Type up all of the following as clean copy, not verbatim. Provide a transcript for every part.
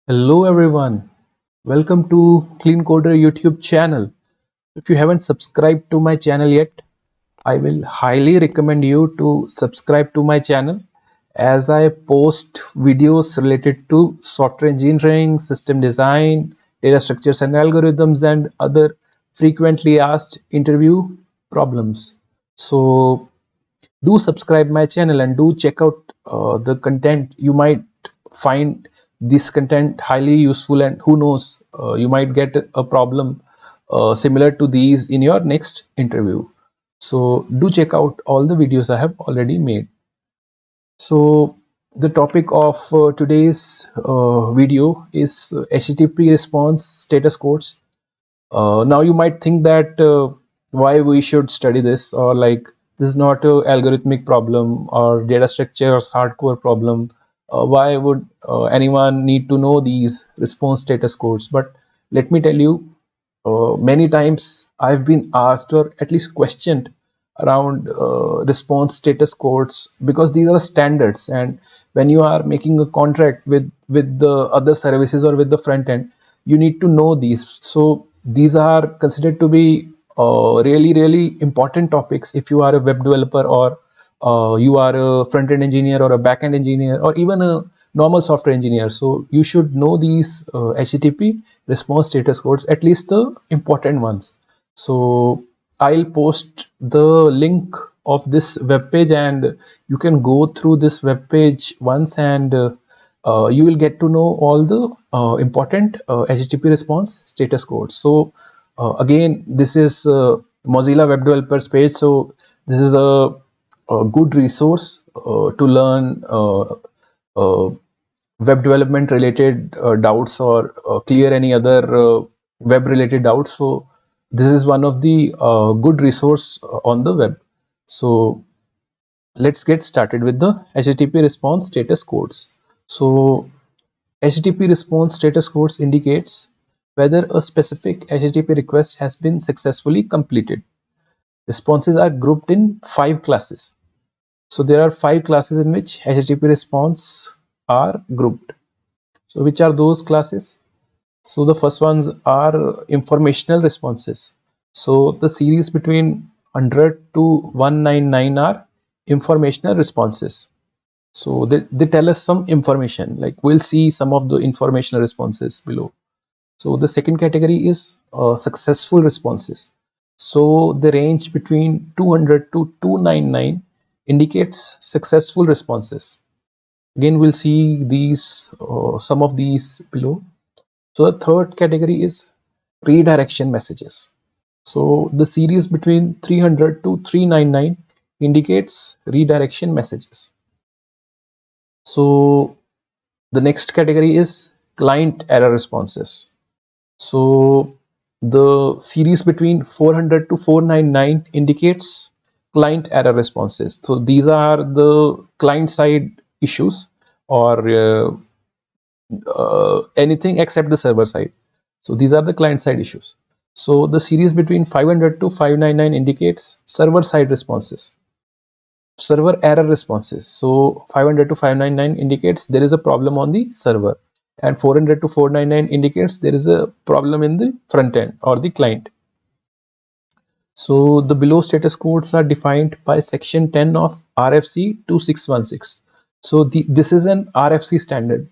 Hello everyone, welcome to Clean Coder YouTube channel. If you haven't subscribed to my channel yet, I will highly recommend you to subscribe to my channel as I post videos related to software engineering, system design, data structures and algorithms and other frequently asked interview problems. So do subscribe my channel and do check out the content. You might find this content highly useful, and who knows, you might get a problem similar to these in your next interview. So do check out all the videos I have already made. So the topic of today's video is HTTP response status codes. Now you might think that why we should study this, or like this is not a algorithmic problem or data structures hardcore problem. Why would anyone need to know these response status codes? But let me tell you, many times I've been asked or at least questioned around response status codes, because these are standards, and when you are making a contract with the other services or with the front end, you need to know these. So these are considered to be really important topics if you are a web developer, or you are a front end engineer or a back end engineer or even a normal software engineer. So you should know these HTTP response status codes, at least the important ones. So I'll post the link of this web page, and you can go through this web page once, and you will get to know all the important HTTP response status codes. So again, this is Mozilla Web Developers page. So this is a good resource to learn web development related doubts, or clear any other web related doubts. So this is one of the good resource on the web. So let's get started with the HTTP response status codes. So HTTP response status codes indicates whether a specific HTTP request has been successfully completed. Responses are grouped in 5 classes. So there are 5 classes in which HTTP response are grouped. So which are those classes? So the first ones are informational responses. So the series between 100 to 199 are informational responses. So they tell us some information, like we'll see some of the informational responses below. So the second category is successful responses. So the range between 200 to 299 indicates successful responses. Again, we'll see these some of these below. So the third category is redirection messages. So the series between 300 to 399 indicates redirection messages. So the next category is client error responses. So the series between 400 to 499 indicates client error responses. So these are the client side issues, or anything except the server side. So these are the client side issues. So the series between 500 to 599 indicates server side responses, server error responses. So 500 to 599 indicates there is a problem on the server, and 400 to 499 indicates there is a problem in the front end or the client. So the below status codes are defined by section 10 of RFC 2616. So this is an RFC standard.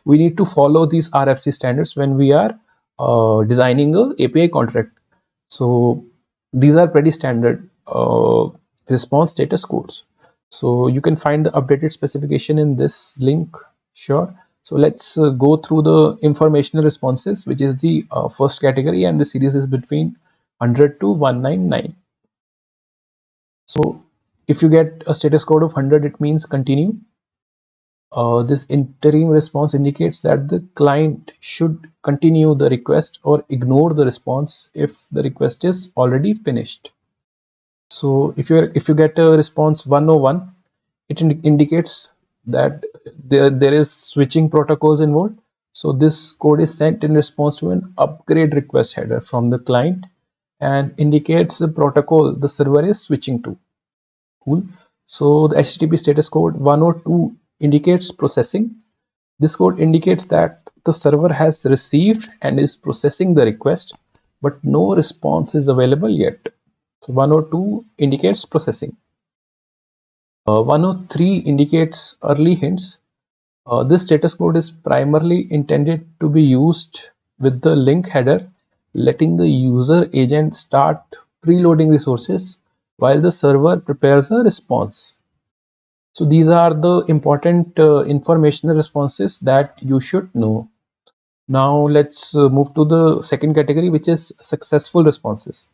We need to follow these RFC standards when we are designing a API contract. So these are pretty standard response status codes. So you can find the updated specification in this link. Sure. So let's go through the informational responses, which is the first category, and the series is between 100 to 199. So if you get a status code of 100, it means continue. This interim response indicates that the client should continue the request or ignore the response if the request is already finished. So if you get a response 101, it indicates that there is switching protocols involved. So this code is sent in response to an upgrade request header from the client, and indicates the protocol the server is switching to. Cool. So the HTTP status code 102 indicates processing. This code indicates that the server has received and is processing the request, but no response is available yet. So 102 indicates processing. 103 indicates early hints. This status code is primarily intended to be used with the link header, letting the user agent start preloading resources while the server prepares a response. So these are the important informational responses that you should know. Now let's move to the second category, which is successful responses.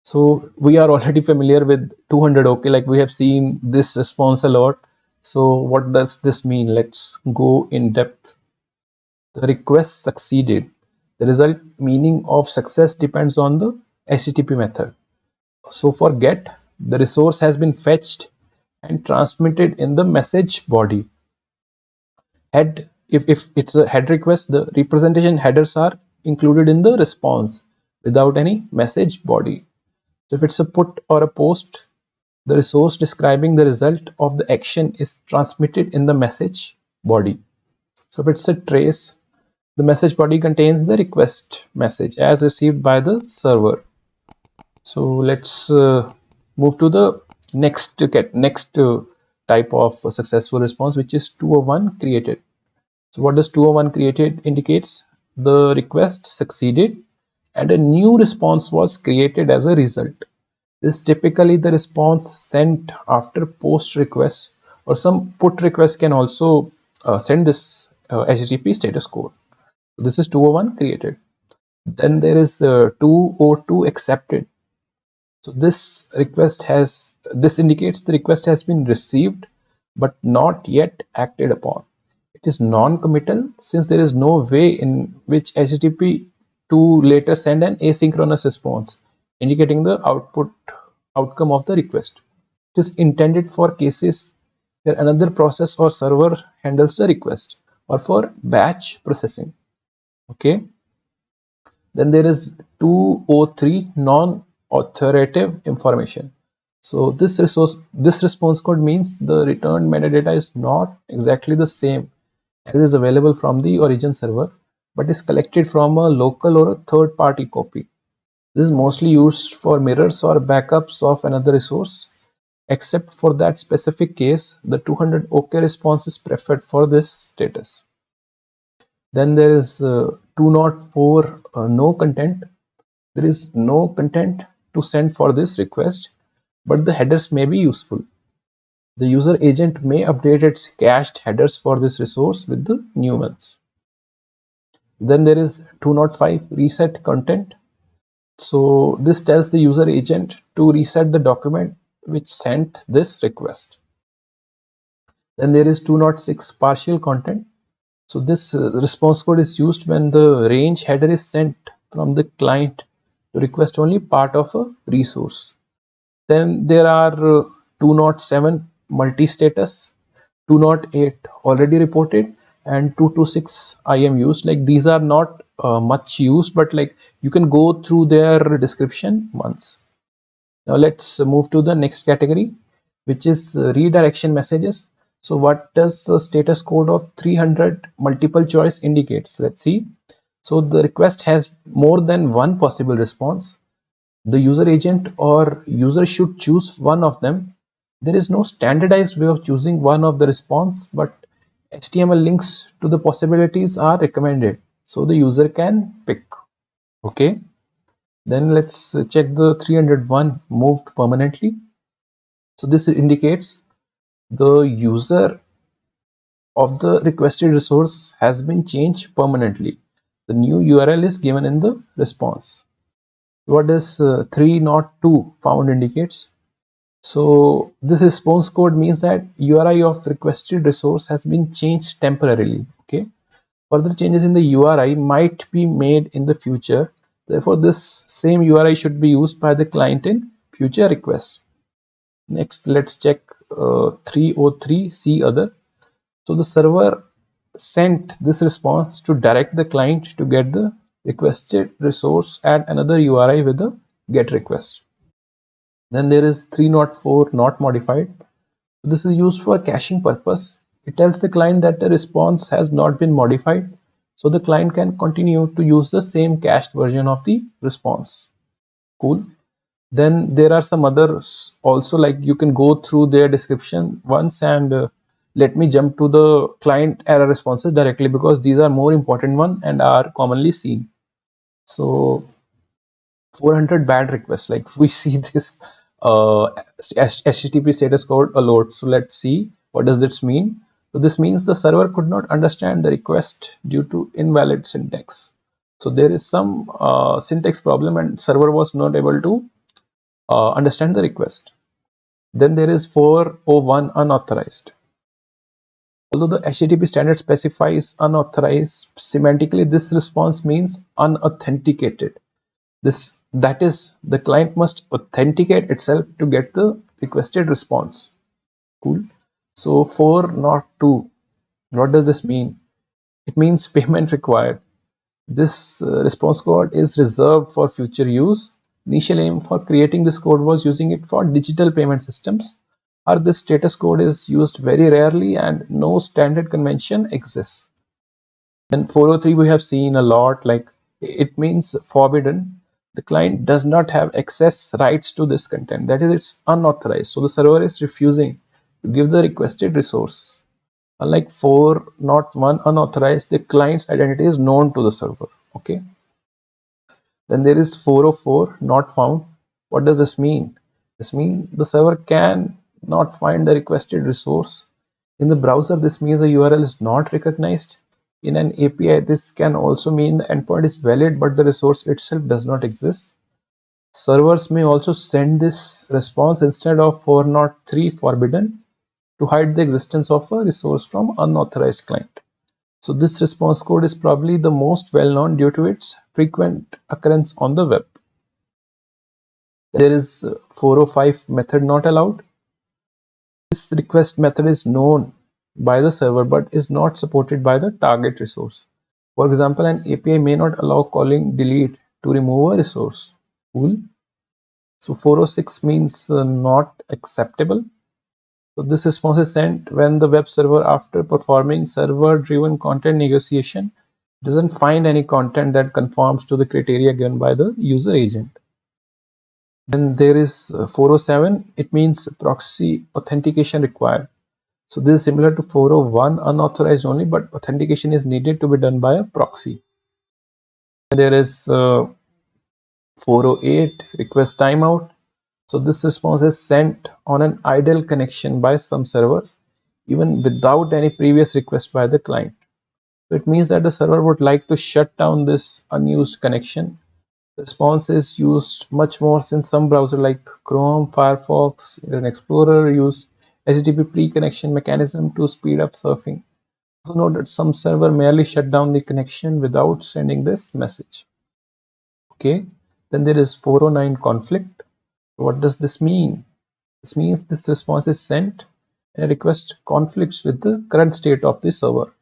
So we are already familiar with 200 OK, like we have seen this response a lot. So what does this mean? Let's go in depth. The request succeeded. The result meaning of success depends on the HTTP method. So for GET, the resource has been fetched and transmitted in the message body. Head, if it's a head request, the representation headers are included in the response without any message body. So if it's a put or a post, the resource describing the result of the action is transmitted in the message body. So if it's a trace, the message body contains the request message as received by the server. So let's move to the next type of successful response, which is 201 created. So what does 201 created indicates? The request succeeded and a new response was created as a result. This is typically the response sent after post request, or some put request can also send this HTTP status code. So this is 201 created. Then there is 202 accepted. So this indicates the request has been received but not yet acted upon. It is non-committal since there is no way in which HTTP to later send an asynchronous response indicating the outcome of the request. It is intended for cases where another process or server handles the request, or for batch processing. Okay. Then there is 203 non-authoritative information. So this response code means the returned metadata is not exactly the same as is available from the origin server, but is collected from a local or a third-party copy. This is mostly used for mirrors or backups of another resource. Except for that specific case, the 200 OK response is preferred for this status. Then there is 204 no content. There is no content to send for this request, but the headers may be useful. The user agent may update its cached headers for this resource with the new ones. Then there is 205 reset content. So this tells the user agent to reset the document which sent this request. Then there is 206 partial content. So this response code is used when the range header is sent from the client to request only part of a resource. Then there are 207 multi-status, 208 already reported, and 226 I am used. Like these are not much used, but like you can go through their description once. Now let's move to the next category, which is redirection messages. So what does the status code of 300 multiple choice indicates? Let's see. So the request has more than one possible response. The user agent or user should choose one of them. There is no standardized way of choosing one of the response, but HTML links to the possibilities are recommended, so the user can pick. Okay. Then let's check the 301 moved permanently. So this indicates the user of the requested resource has been changed permanently. The new URL is given in the response. What does 302 found indicates? So this response code means that URI of requested resource has been changed temporarily. Okay. Further changes in the URI might be made in the future. Therefore, this same URI should be used by the client in future requests. Next, let's check 303 see other. So the server sent this response to direct the client to get the requested resource at another URI with a get request. Then there is 304 not modified. This is used for caching purpose. It tells the client that the response has not been modified, so the client can continue to use the same cached version of the response. Cool. Then there are some others also, like you can go through their description once, and let me jump to the client error responses directly, because these are more important one and are commonly seen. So 400 bad requests, like we see this HTTP status code alert. So let's see, what does this mean? So this means the server could not understand the request due to invalid syntax. So there is some syntax problem and server was not able to understand the request. Then there is 401 unauthorized. Although the HTTP standard specifies unauthorized, semantically this response means unauthenticated. That is, the client must authenticate itself to get the requested response. Cool. So 402, what does this mean? It means payment required. This response code is reserved for future use. Initial aim for creating this code was using it for digital payment systems, or this status code is used very rarely and no standard convention exists. Then 403 we have seen a lot, like it means forbidden. The client does not have access rights to this content, that is, it's unauthorized, so the server is refusing to give the requested resource. Unlike 401 unauthorized, the client's identity is known to the server. Okay. Then there is 404 not found. What does this mean? This means the server can not find the requested resource in the browser. This means the URL is not recognized. In an API, this can also mean the endpoint is valid but the resource itself does not exist. Servers may also send this response instead of 403 forbidden to hide the existence of a resource from unauthorized client. So this response code is probably the most well known due to its frequent occurrence on the web. There is 405 method not allowed. This request method is known by the server but is not supported by the target resource. For example, an API may not allow calling delete to remove a resource. Cool. So 406 means not acceptable. So this response is sent when the web server, after performing server-driven content negotiation, doesn't find any content that conforms to the criteria given by the user agent. Then there is 407. It means proxy authentication required. So this is similar to 401, unauthorized only, but authentication is needed to be done by a proxy. There is 408, request timeout. So this response is sent on an idle connection by some servers, even without any previous request by the client. So it means that the server would like to shut down this unused connection. The response is used much more since some browsers like Chrome, Firefox, Internet Explorer use HTTP pre-connection mechanism to speed up surfing. Also note that some server merely shut down the connection without sending this message. Okay, then there is 409 conflict. What does this mean? This means this response is sent and a request conflicts with the current state of the server.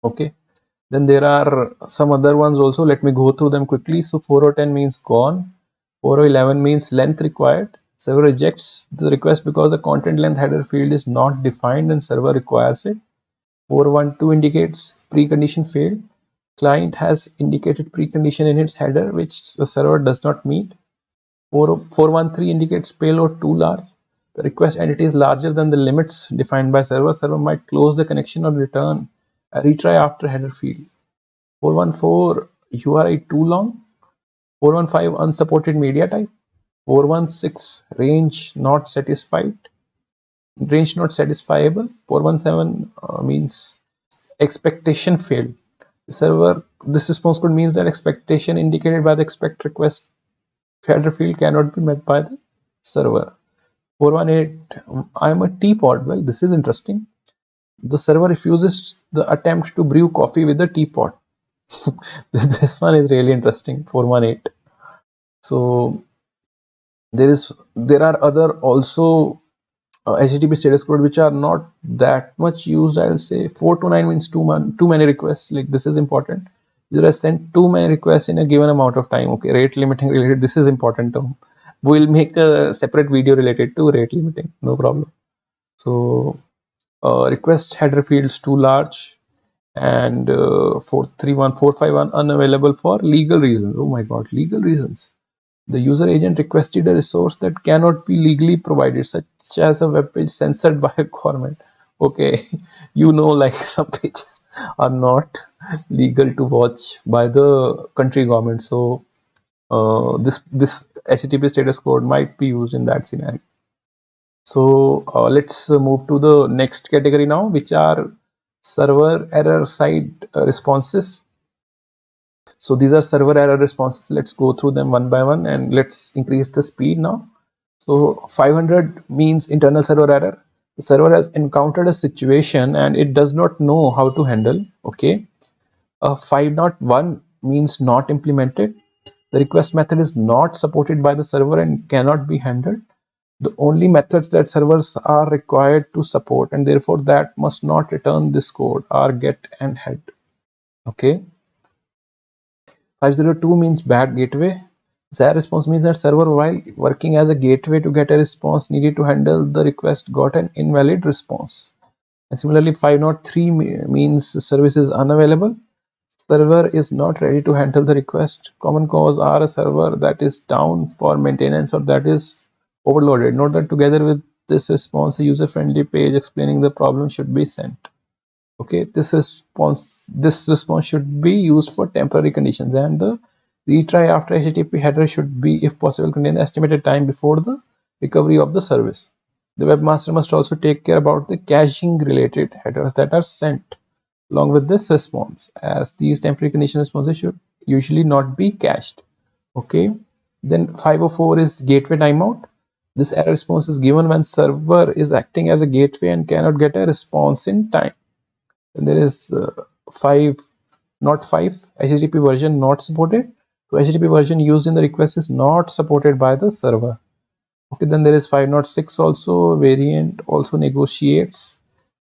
Okay, then there are some other ones also. Let me go through them quickly. So 410 means gone. 411 means length required. Server rejects the request because the content length header field is not defined and server requires it. 412 indicates precondition failed. Client has indicated precondition in its header which the server does not meet. 413 indicates payload too large. The request entity is larger than the limits defined by server. Server might close the connection or return a retry after header field. 414 URI too long. 415 unsupported media type. 416 range not satisfied. Range not satisfiable. 417 means expectation failed. The server, this response code means that expectation indicated by the expect request header field cannot be met by the server. 418 I'm a teapot. Well, this is interesting. The server refuses the attempt to brew coffee with the teapot. This one is really interesting. 418. So there are other also HTTP status code which are not that much used. I'll say 429 means too many requests. Like this is important. User has sent too many requests in a given amount of time. Okay, rate limiting related. This is important term. We'll make a separate video related to rate limiting. No problem. So request header fields too large. and 431,451 unavailable for legal reasons. Oh my god, legal reasons. The user agent requested a resource that cannot be legally provided, such as a web page censored by a government. Okay, like some pages are not legal to watch by the country government. So this HTTP status code might be used in that scenario. So let's move to the next category now, which are server error side responses. So these are server error responses. Let's go through them one by one and let's increase the speed now. So 500 means internal server error. The server has encountered a situation and it does not know how to handle. Okay. 501 means not implemented. The request method is not supported by the server and cannot be handled. The only methods that servers are required to support and therefore that must not return this code are get and head. Okay. 502 means bad gateway. SAR response means that server, while working as a gateway to get a response needed to handle the request, got an invalid response. And similarly, 503 means service is unavailable. Server is not ready to handle the request. Common cause are a server that is down for maintenance or that is overloaded. Note that together with this response, a user-friendly page explaining the problem should be sent. Okay, this response should be used for temporary conditions, and the retry after HTTP header should be, if possible, contain the estimated time before the recovery of the service. The webmaster must also take care about the caching related headers that are sent along with this response, as these temporary condition responses should usually not be cached. Okay, then 504 is gateway timeout. This error response is given when server is acting as a gateway and cannot get a response in time. And there is 5 not 5 HTTP version not supported. So HTTP version used in the request is not supported by the server. Okay, then there is 506 also variant also negotiates.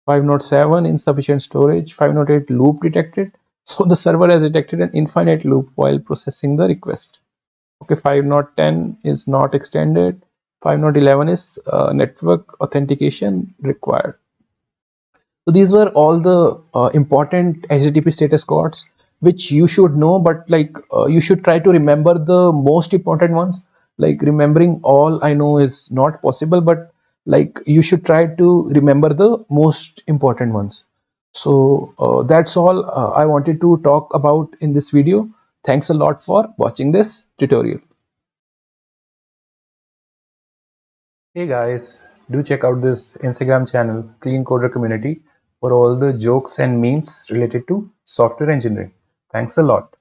507 insufficient storage. 508 loop detected. So the server has detected an infinite loop while processing the request. Okay, 510 is not extended. 511 is network authentication required. So these were all the important HTTP status codes which you should know, but you should try to remember the most important ones. Like remembering all I know is not possible, but you should try to remember the most important ones. So that's all I wanted to talk about in this video. Thanks a lot for watching this tutorial. Hey guys, do check out this Instagram channel, Clean Coder Community, for all the jokes and memes related to software engineering. Thanks a lot.